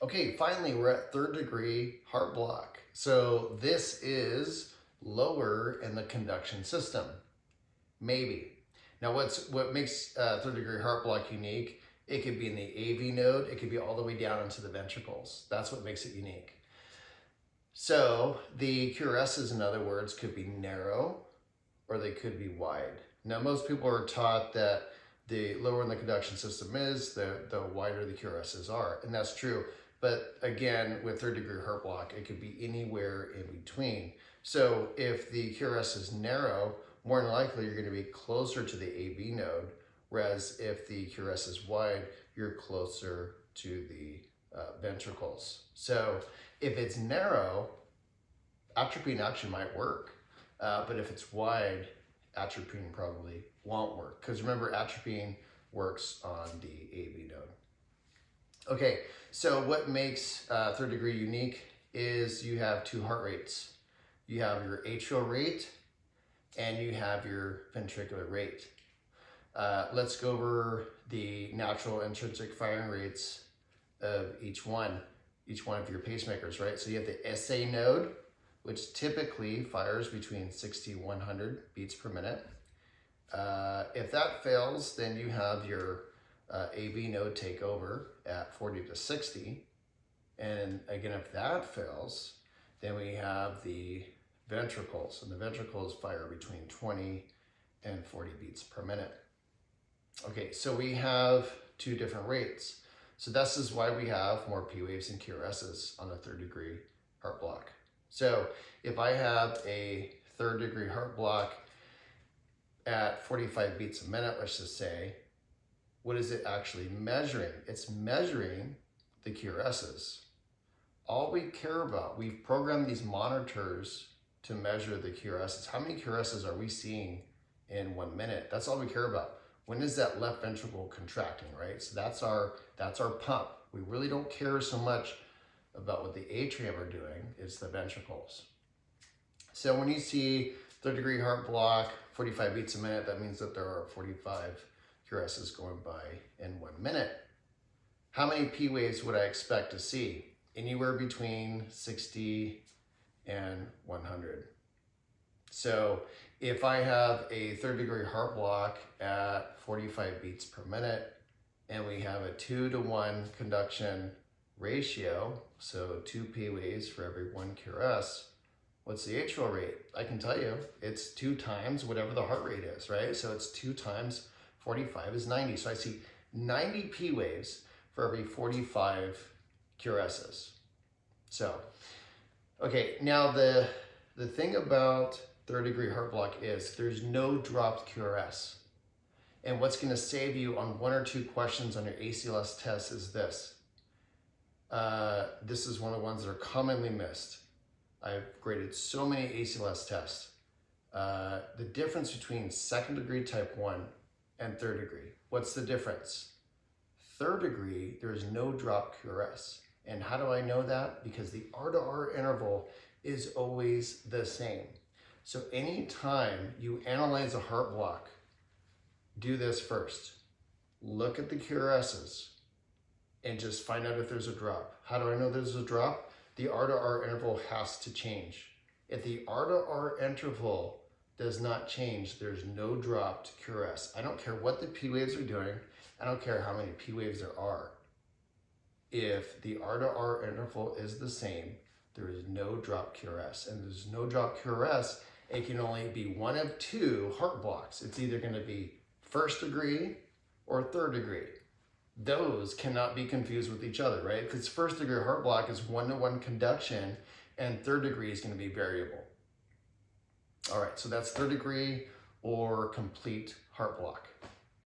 Okay, finally we're at third degree heart block. So this is lower in the conduction system, maybe. Now what makes third degree heart block unique? It could be in the AV node, it could be all the way down into the ventricles. That's what makes it unique. So the QRSs, in other words, could be narrow or they could be wide. Now most people are taught that the lower in the conduction system is, the wider the QRSs are, and that's true. But again, with third degree heart block, it could be anywhere in between. So if the QRS is narrow, more than likely you're going to be closer to the AV node, whereas if the QRS is wide, you're closer to the ventricles. So if it's narrow, atropine actually might work, but if it's wide, atropine probably won't work. Because remember, atropine works on the AV node. Okay, so what makes third degree unique is you have two heart rates. You have your atrial rate and you have your ventricular rate. Let's go over the natural intrinsic firing rates of each one of your pacemakers, right? So you have the SA node, which typically fires between 60 and 100 beats per minute. If that fails, then you have your AV node take over at 40 to 60. And again, if that fails, then we have the ventricles, and the ventricles fire between 20 and 40 beats per minute. Okay, so we have two different rates. So this is why we have more P waves and QRSs on a third degree heart block. So if I have a third degree heart block at 45 beats a minute, let's just say, what is it actually measuring? It's measuring the QRSs. All we care about, we've programmed these monitors to measure the QRSs. How many QRSs are we seeing in 1 minute? That's all we care about. When is that left ventricle contracting, right? So that's our pump. We really don't care so much about what the atrium are doing, it's the ventricles. So when you see third degree heart block, 45 beats a minute, that means that there are 45 QRSs going by in 1 minute. How many P waves would I expect to see? Anywhere between 60 and 100. So if I have a third degree heart block at 45 beats per minute and we have a 2-to-1 conduction ratio, so 2 P waves for every 1 QRS, what's the atrial rate? I can tell you, it's 2 times whatever the heart rate is, right? So it's 2 times 45 is 90. So I see 90 P waves for every 45 QRSs. So, okay, now the thing about third degree heart block is there's no dropped QRS. And what's going to save you on 1 or 2 questions on your ACLS test is this. This is one of the ones that are commonly missed. I've graded so many ACLS tests. The difference between second degree type 1 and third degree. What's the difference? Third degree, there is no drop QRS. And how do I know that? Because the R to R interval is always the same. So anytime you analyze a heart block, do this first. Look at the QRSs and just find out if there's a drop. How do I know there's a drop? The R to R interval has to change. If the R to R interval does not change, there's no dropped QRS. I don't care what the P waves are doing. I don't care how many P waves there are. If the R to R interval is the same, there is no drop QRS. And there's no drop QRS, it can only be one of 2 heart blocks. It's either going to be first degree or third degree. Those cannot be confused with each other, right? Because first degree heart block is 1-to-1 conduction and third degree is going to be variable. All right, so that's third degree or complete heart block.